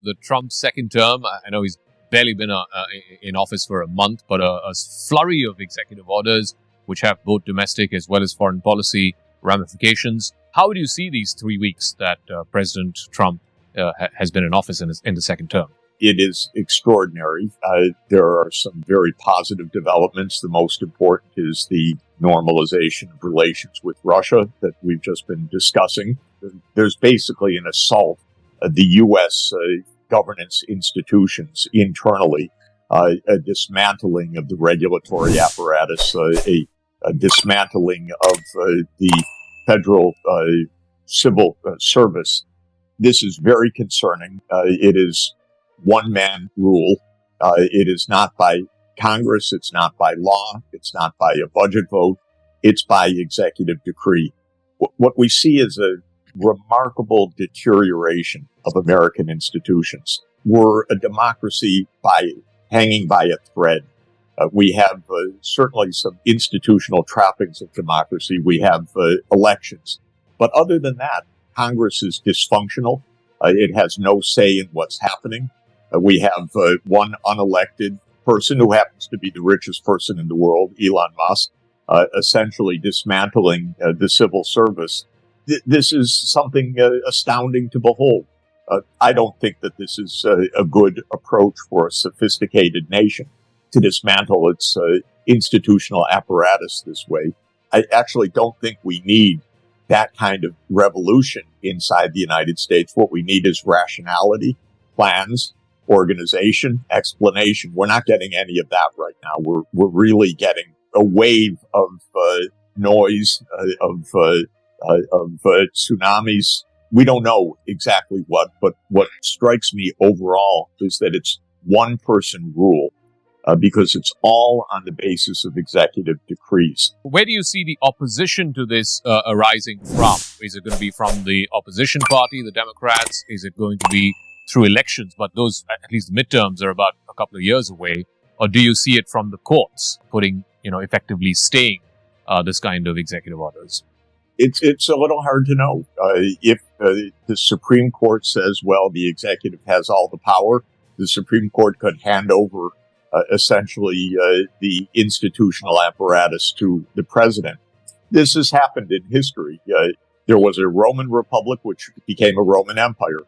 the Trump second term. I know he's barely been in office for a month, but a flurry of executive orders which have both domestic as well as foreign policy ramifications. How do you see these 3 weeks that President Trump has been in office in the second term? It is extraordinary. There are some very positive developments. The most important is the normalization of relations with Russia that we've just been discussing. There's basically an assault of the U.S. Governance institutions internally, a dismantling of the regulatory apparatus, a dismantling of the federal civil service. This is very concerning. It is one-man rule. It is not by Congress. It's not by law. It's not by a budget vote. It's by executive decree. What we see is a remarkable deterioration of American institutions. We're a democracy hanging by a thread. We have certainly some institutional trappings of democracy. We have elections. But other than that, Congress is dysfunctional. It has no say in what's happening. We have one unelected person who happens to be the richest person in the world, Elon Musk, essentially dismantling the civil service. This is something astounding to behold. I don't think that this is a good approach for a sophisticated nation to dismantle its institutional apparatus this way. I actually don't think we need that kind of revolution inside the United States. What we need is rationality, plans, organization, explanation. We're not getting any of that right now. We're really getting a wave of noise, of tsunamis. We don't know exactly what, but what strikes me overall is that it's one-person rule because it's all on the basis of executive decrees. Where do you see the opposition to this arising from? Is it going to be from the opposition party, the Democrats? Is it going to be through elections? But those, at least midterms, are about a couple of years away. Or do you see it from the courts putting, effectively staying this kind of executive orders? It's a little hard to know. If the Supreme Court says, well, the executive has all the power, the Supreme Court could hand over essentially the institutional apparatus to the president. This has happened in history. There was a Roman Republic, which became a Roman Empire.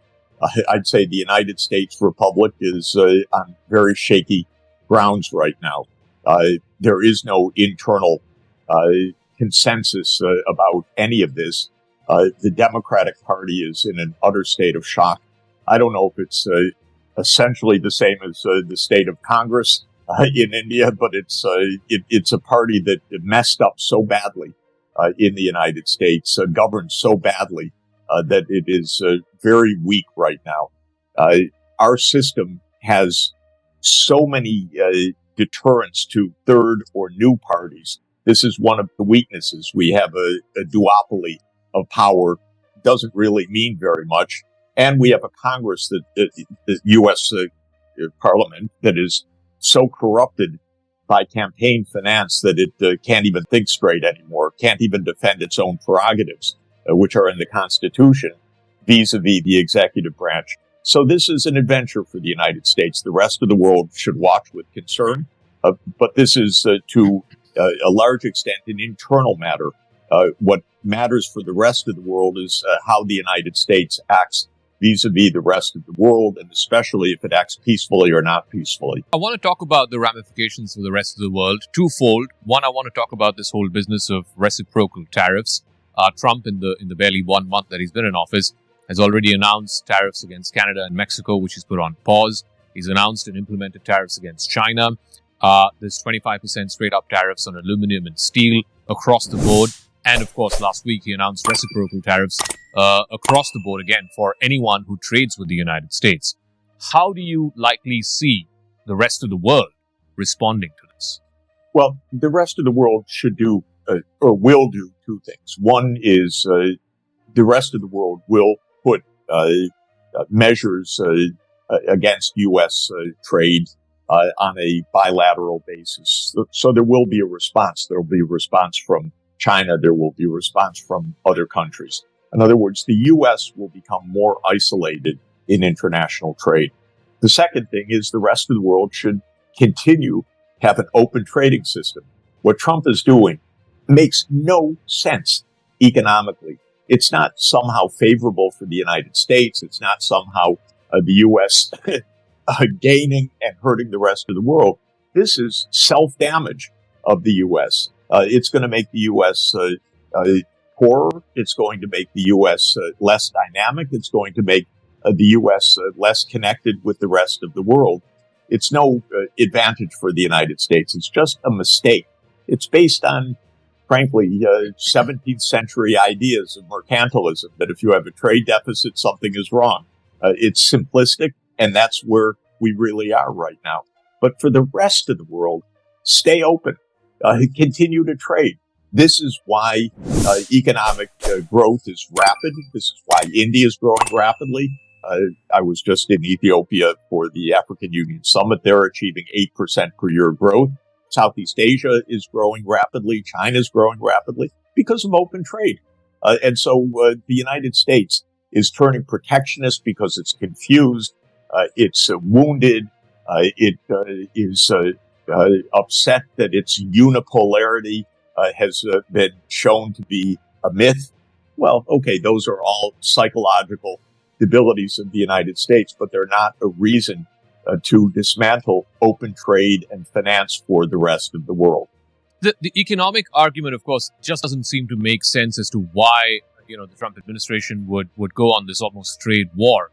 I'd say the United States Republic is on very shaky grounds right now. There is no internal consensus about any of this. The Democratic Party is in an utter state of shock. I don't know if it's essentially the same as the state of Congress in India, but it's a party that messed up so badly in the United States, governed so badly that it is very weak right now. Our system has so many deterrents to third or new parties. This is one of the weaknesses. We have a duopoly of power. Doesn't really mean very much. And we have a Congress the U.S. Parliament that is so corrupted by campaign finance that it can't even think straight anymore, can't even defend its own prerogatives, which are in the Constitution, vis-a-vis the executive branch. So this is an adventure for the United States. The rest of the world should watch with concern. But this is to a large extent an internal matter. What matters for the rest of the world is how the United States acts vis-a-vis the rest of the world, and especially if it acts peacefully or not peacefully. I want to talk about the ramifications for the rest of the world. Twofold. One, I want to talk about this whole business of reciprocal tariffs. Trump, in the barely 1 month that he's been in office, has already announced tariffs against Canada and Mexico, which he's put on pause. He's announced and implemented tariffs against China. There's 25% straight-up tariffs on aluminum and steel across the board. And, of course, last week he announced reciprocal tariffs across the board, again, for anyone who trades with the United States. How do you likely see the rest of the world responding to this? Well, the rest of the world should do, or will do, two things. One is the rest of the world will put measures against U.S. trade on a bilateral basis. So there will be a response. There will be a response from China. There will be a response from other countries. In other words, the U.S. will become more isolated in international trade. The second thing is the rest of the world should continue to have an open trading system. What Trump is doing makes no sense economically. It's not somehow favorable for the United States. It's not somehow the U.S. Gaining and hurting the rest of the world. This is self-damage of the U.S. It's going to make the U.S. Poorer. It's going to make the U.S. Less dynamic. It's going to make the U.S. Less connected with the rest of the world. It's no advantage for the United States. It's just a mistake. It's based on, frankly, 17th century ideas of mercantilism, that if you have a trade deficit, something is wrong. It's simplistic, and that's where we really are right now. But for the rest of the world, stay open, continue to trade. This is why economic growth is rapid. This is why India is growing rapidly. I was just in Ethiopia for the African Union Summit. They're achieving 8% per year growth. Southeast Asia is growing rapidly. China's growing rapidly because of open trade. And so the United States is turning protectionist because it's confused. It's wounded. It is upset that its unipolarity has been shown to be a myth. Well, okay, those are all psychological debilities of the United States, but they're not a reason to dismantle open trade and finance for the rest of the world. The economic argument, of course, just doesn't seem to make sense as to why the Trump administration would go on this almost trade war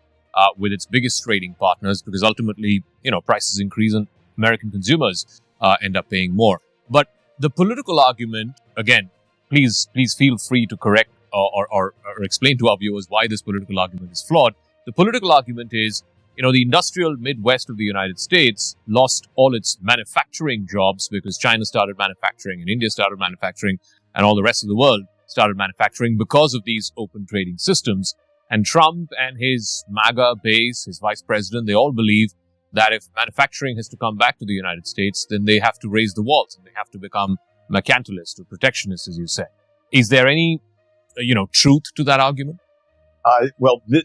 with its biggest trading partners, because ultimately, prices increase and American consumers end up paying more. But the political argument, again, please feel free to correct or explain to our viewers why this political argument is flawed. The political argument is, the industrial Midwest of the United States lost all its manufacturing jobs because China started manufacturing and India started manufacturing and all the rest of the world started manufacturing because of these open trading systems. And Trump and his MAGA base, his vice president, they all believe that if manufacturing has to come back to the United States, then they have to raise the walls and they have to become mercantilist or protectionist, as you say. Is there any, truth to that argument?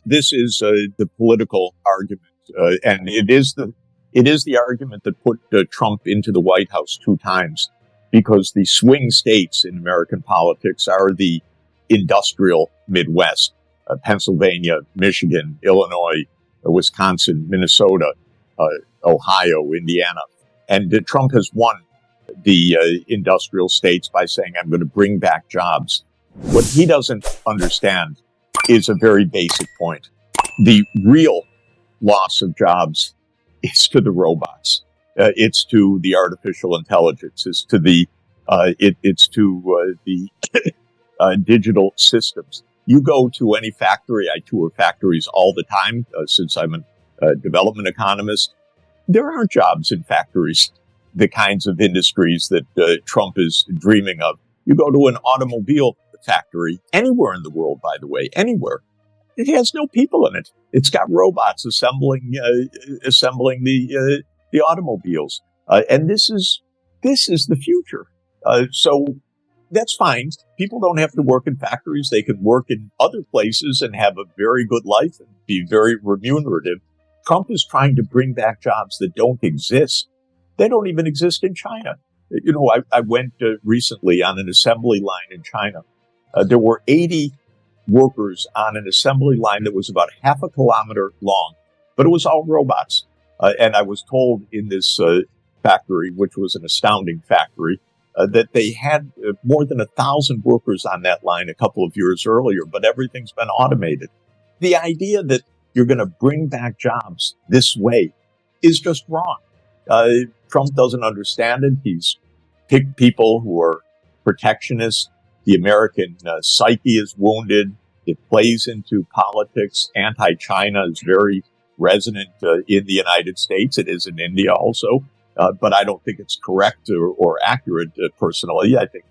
This is the political argument, and it is the argument that put Trump into the White House 2 times, because the swing states in American politics are the industrial Midwest: Pennsylvania, Michigan, Illinois, Wisconsin, Minnesota, Ohio, Indiana, and Trump has won the industrial states by saying, "I'm going to bring back jobs." What he doesn't understand is a very basic point. The real loss of jobs is to the robots. It's to the artificial intelligence. It's to the digital systems. You go to any factory. I tour factories all the time since I'm a development economist. There aren't jobs in factories, the kinds of industries that Trump is dreaming of. You go to an automobile factory anywhere in the world, by the way, anywhere. It has no people in it. It's got robots assembling the automobiles, and this is the future. So that's fine. People don't have to work in factories. They can work in other places and have a very good life and be very remunerative. Trump is trying to bring back jobs that don't exist. They don't even exist in China. I went recently on an assembly line in China. There were 80 workers on an assembly line that was about half a kilometer long, but it was all robots. And I was told in this factory, which was an astounding factory, that they had more than 1,000 workers on that line a couple of years earlier, but everything's been automated. The idea that you're going to bring back jobs this way is just wrong. Trump doesn't understand it. He's picked people who are protectionists. The American psyche is wounded. It plays into politics. Anti-China is very resonant in the United States. It is in India also. But I don't think it's correct or accurate personally. I think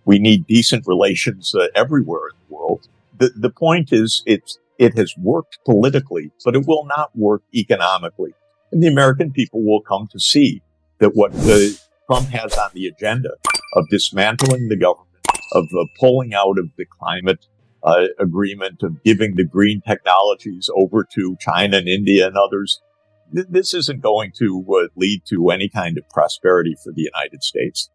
we need decent relations everywhere in the world. The point is it has worked politically, but it will not work economically. And the American people will come to see that what Trump has on the agenda of dismantling the government, of pulling out of the climate agreement of giving the green technologies over to China and India and others, this isn't going to lead to any kind of prosperity for the United States.